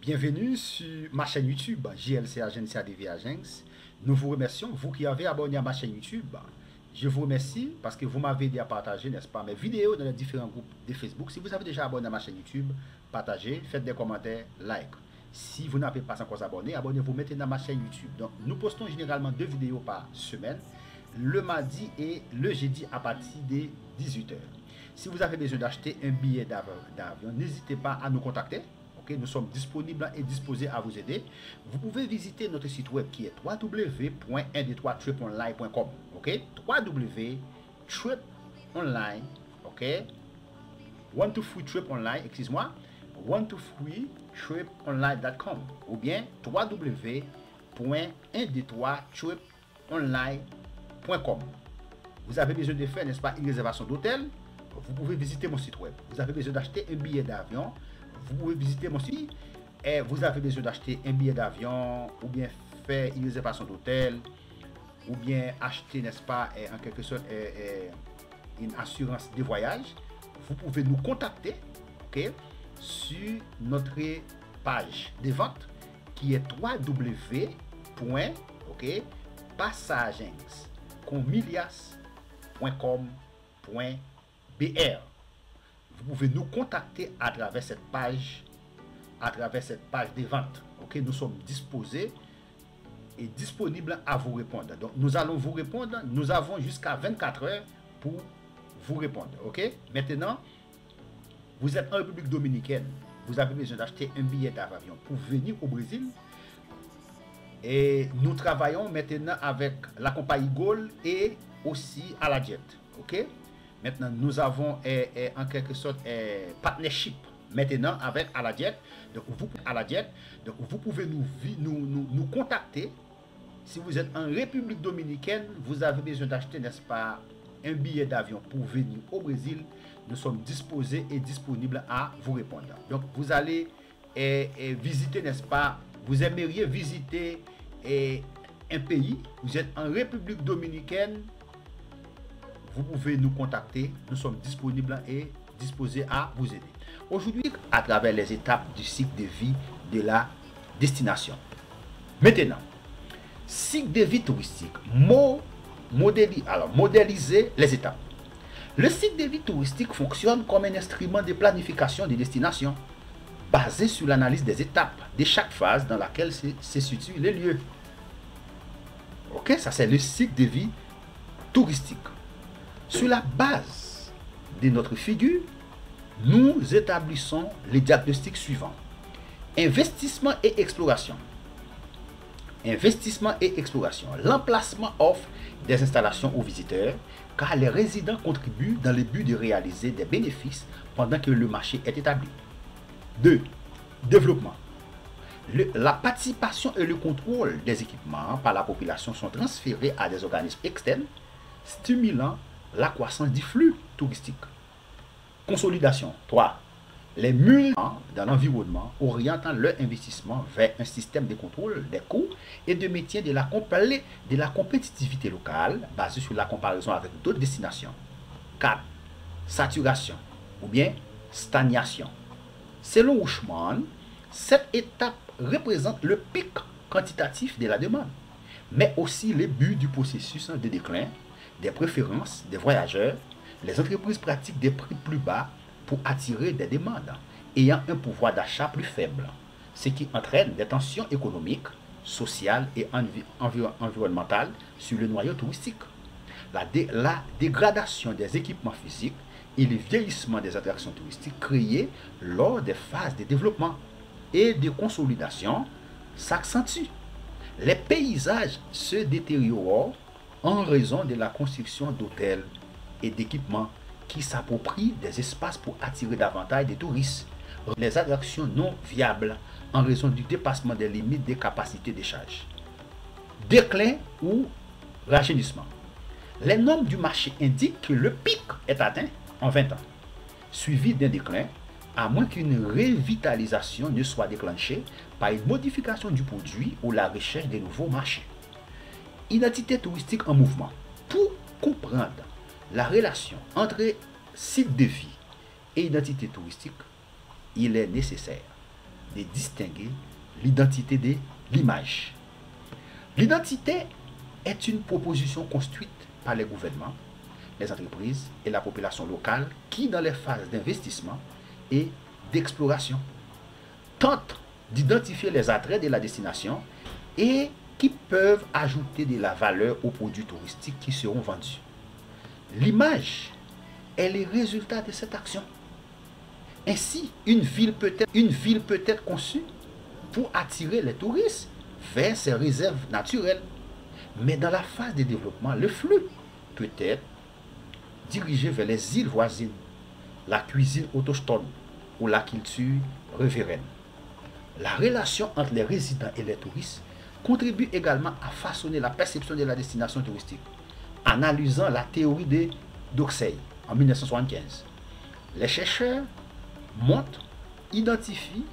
Bienvenue sur ma chaîne YouTube, JLC Agence ADV Agence. Nous vous remercions, vous qui avez abonné à ma chaîne YouTube. Je vous remercie parce que vous m'avez aidé à partager, n'est-ce pas, mes vidéos dans les différents groupes de Facebook. Si vous avez déjà abonné à ma chaîne YouTube, partagez, faites des commentaires, like. Si vous n'avez pas encore abonné, abonnez-vous maintenant à ma chaîne YouTube. Donc, nous postons généralement 2 vidéos par semaine, le mardi et le jeudi à partir de 18h. Si vous avez besoin d'acheter un billet d'avion, n'hésitez pas à nous contacter. Okay, nous sommes disponibles et disposés à vous aider. Vous pouvez visiter notre site web qui est www.123triponline.com. Ok, www.triponline. Ok, 123triponline, excuse-moi, 123triponline.com ou bien www.123triponline.com. Vous avez besoin de faire, n'est-ce pas, une réservation d'hôtel? Vous pouvez visiter mon site web. Vous avez besoin d'acheter un billet d'avion? Vous pouvez visiter mon site et vous avez besoin d'acheter un billet d'avion ou bien faire une réservation d'hôtel ou bien acheter, n'est-ce pas, en quelque sorte, une assurance de voyage. Vous pouvez nous contacter, okay, sur notre page de vente qui est www.passagens.com.br. Vous pouvez nous contacter à travers cette page de vente. Ok, nous sommes disposés et disponibles à vous répondre. Donc, nous allons vous répondre. Nous avons jusqu'à 24 heures pour vous répondre. Ok, maintenant, vous êtes en République dominicaine. Vous avez besoin d'acheter un billet d'avion pour venir au Brésil. Et nous travaillons maintenant avec la compagnie Gol et aussi à la Jet. Ok. Maintenant, nous avons en quelque sorte partnership maintenant avec Alajet. Donc, vous pouvez nous contacter. Si vous êtes en République dominicaine, vous avez besoin d'acheter, n'est-ce pas, un billet d'avion pour venir au Brésil. Nous sommes disposés et disponibles à vous répondre. Donc, vous allez visiter, n'est-ce pas, vous aimeriez visiter un pays. Vous êtes en République dominicaine. Vous pouvez nous contacter, nous sommes disponibles et disposés à vous aider. Aujourd'hui, à travers les étapes du cycle de vie de la destination. Maintenant, cycle de vie touristique, modéliser les étapes. Le cycle de vie touristique fonctionne comme un instrument de planification des destinations, basé sur l'analyse des étapes de chaque phase dans laquelle se situent les lieux. Ok, ça c'est le cycle de vie touristique. Sur la base de notre figure, nous établissons les diagnostics suivants. Investissement et exploration. Investissement et exploration. L'emplacement offre des installations aux visiteurs car les résidents contribuent dans le but de réaliser des bénéfices pendant que le marché est établi. 2. Développement. La participation et le contrôle des équipements par la population sont transférés à des organismes externes, stimulant la croissance du flux touristique. Consolidation. 3. Les multiples dans l'environnement orientant leur investissement vers un système de contrôle des coûts et de maintien de la compétitivité locale basée sur la comparaison avec d'autres destinations. 4. Saturation ou bien stagnation. Selon Ushman, cette étape représente le pic quantitatif de la demande, mais aussi le but du processus de déclin des préférences des voyageurs. Les entreprises pratiquent des prix plus bas pour attirer des demandes ayant un pouvoir d'achat plus faible, ce qui entraîne des tensions économiques, sociales et environnementales sur le noyau touristique. La dégradation des équipements physiques et le vieillissement des attractions touristiques créées lors des phases de développement et de consolidation s'accentuent. Les paysages se détériorent en raison de la construction d'hôtels et d'équipements qui s'approprient des espaces pour attirer davantage de touristes. Les attractions non viables en raison du dépassement des limites des capacités de charge. Déclin ou rajeunissement. Les normes du marché indiquent que le pic est atteint en 20 ans, suivi d'un déclin, à moins qu'une revitalisation ne soit déclenchée par une modification du produit ou la recherche de nouveaux marchés. Identité touristique en mouvement. Pour comprendre la relation entre cycle de vie et identité touristique, il est nécessaire de distinguer l'identité de l'image. L'identité est une proposition construite par les gouvernements, les entreprises et la population locale qui, dans les phases d'investissement et d'exploration, tentent d'identifier les attraits de la destination et qui peuvent ajouter de la valeur aux produits touristiques qui seront vendus. L'image est le résultat de cette action. Ainsi, une ville peut être conçue pour attirer les touristes vers ses réserves naturelles. Mais dans la phase de développement, le flux peut être dirigé vers les îles voisines, la cuisine autochtone ou la culture riveraine. La relation entre les résidents et les touristes contribue également à façonner la perception de la destination touristique. Analysant la théorie d'Oxey en 1975, les chercheurs identifient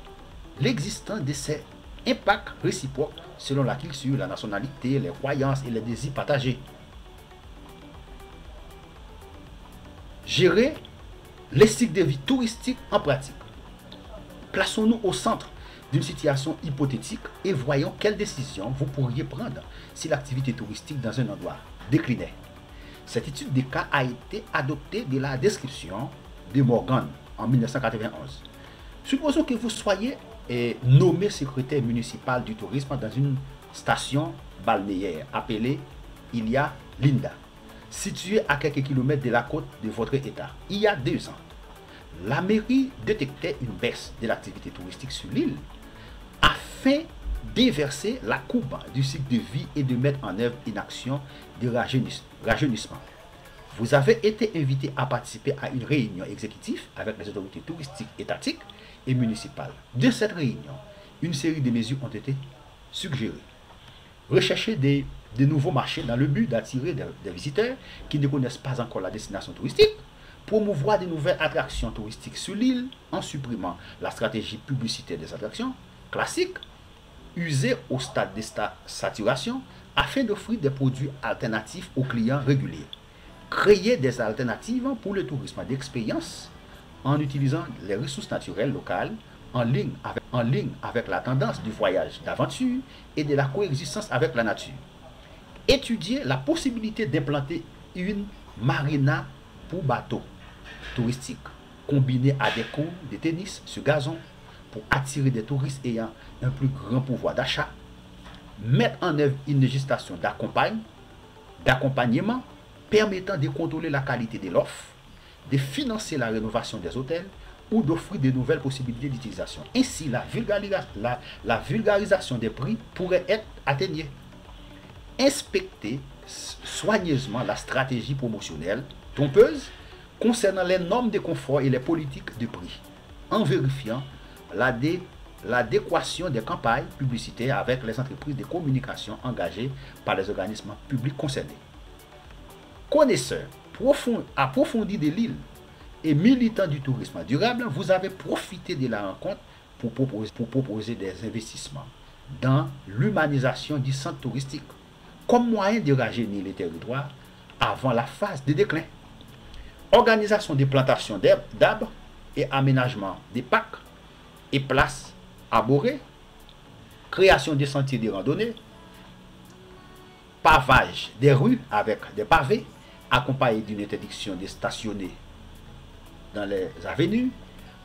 l'existence de ces impacts réciproques selon la culture, la nationalité, les croyances et les désirs partagés. Gérer les cycles de vie touristique en pratique. Plaçons-nous au centre d'une situation hypothétique et voyons quelles décisions vous pourriez prendre si l'activité touristique dans un endroit déclinait. Cette étude de cas a été adoptée de la description de Morgan en 1991. Supposons que vous soyez nommé secrétaire municipal du tourisme dans une station balnéaire appelée Ilha Linda, située à quelques kilomètres de la côte de votre État. Il y a 2 ans, la mairie détectait une baisse de l'activité touristique sur l'île afin d'inverser la courbe du cycle de vie et de mettre en œuvre une action de rajeunissement. Vous avez été invité à participer à une réunion exécutive avec les autorités touristiques étatiques et municipales. De cette réunion, une série de mesures ont été suggérées. Rechercher de nouveaux marchés dans le but d'attirer des visiteurs qui ne connaissent pas encore la destination touristique. Promouvoir de nouvelles attractions touristiques sur l'île en supprimant la stratégie publicitaire des attractions classiques, user au stade de saturation afin d'offrir des produits alternatifs aux clients réguliers. Créer des alternatives pour le tourisme d'expérience en utilisant les ressources naturelles locales en ligne avec la tendance du voyage d'aventure et de la coexistence avec la nature. Étudier la possibilité d'implanter une marina pour bateaux touristiques combinée à des cours de tennis sur gazon pour attirer des touristes ayant un plus grand pouvoir d'achat. Mettre en œuvre une législation d'accompagnement permettant de contrôler la qualité de l'offre, de financer la rénovation des hôtels ou d'offrir de nouvelles possibilités d'utilisation. Ainsi, la vulgarisation des prix pourrait être atteignée. Inspecter soigneusement la stratégie promotionnelle trompeuse concernant les normes de confort et les politiques de prix, en vérifiant l'adéquation des campagnes publicitaires avec les entreprises de communication engagées par les organismes publics concernés. Connaisseurs approfondis de l'île et militants du tourisme durable, vous avez profité de la rencontre pour proposer des investissements dans l'humanisation du centre touristique comme moyen de rajeunir les territoires avant la phase de déclin. Organisation des plantations d'arbres et aménagement des parcs et places arborées, création des sentiers de randonnée, pavage des rues avec des pavés, accompagné d'une interdiction de stationner dans les avenues,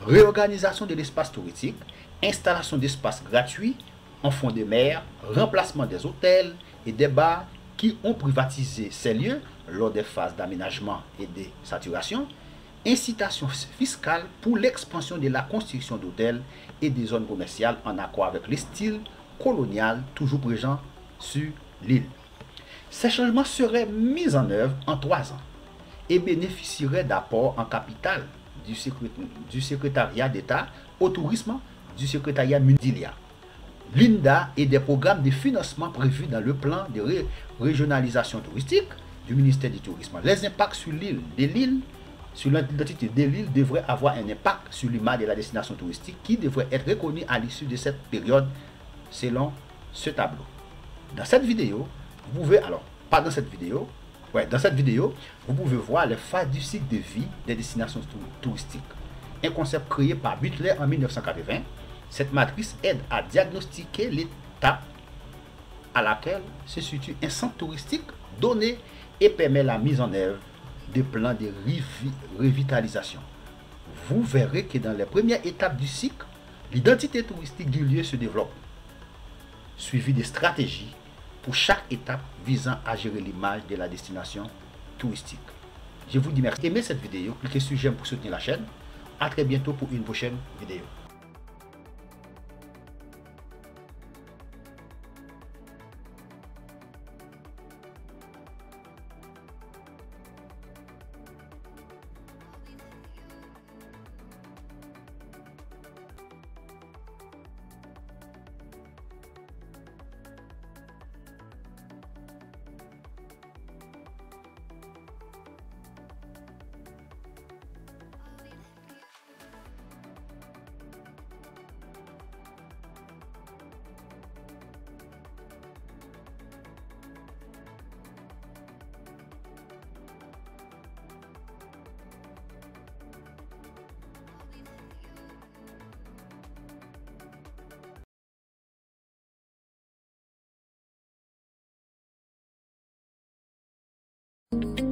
réorganisation de l'espace touristique, installation d'espaces gratuits en fond de mer, remplacement des hôtels et des bars qui ont privatisé ces lieux lors des phases d'aménagement et de saturation, incitation fiscale pour l'expansion de la construction d'hôtels et des zones commerciales en accord avec le style colonial toujours présent sur l'île. Ces changements seraient mis en œuvre en 3 ans et bénéficieraient d'apports en capital du secrétariat d'État au tourisme du secrétariat municipal, l'INDA et des programmes de financement prévus dans le plan de régionalisation touristique du ministère du Tourisme. Les impacts sur l'identité de l'île devraient avoir un impact sur l'image de la destination touristique qui devrait être reconnu à l'issue de cette période selon ce tableau. Dans cette vidéo, vous pouvez, dans cette vidéo, vous pouvez voir les phases du cycle de vie des destinations touristiques. Un concept créé par Butler en 1980, Cette matrice aide à diagnostiquer l'étape à laquelle se situe un centre touristique donné et permet la mise en œuvre de plans de revitalisation. Vous verrez que dans les premières étapes du cycle, l'identité touristique du lieu se développe, suivi de stratégies pour chaque étape visant à gérer l'image de la destination touristique. Je vous dis merci. Aimez cette vidéo, cliquez sur j'aime pour soutenir la chaîne. A très bientôt pour une prochaine vidéo. Thank you.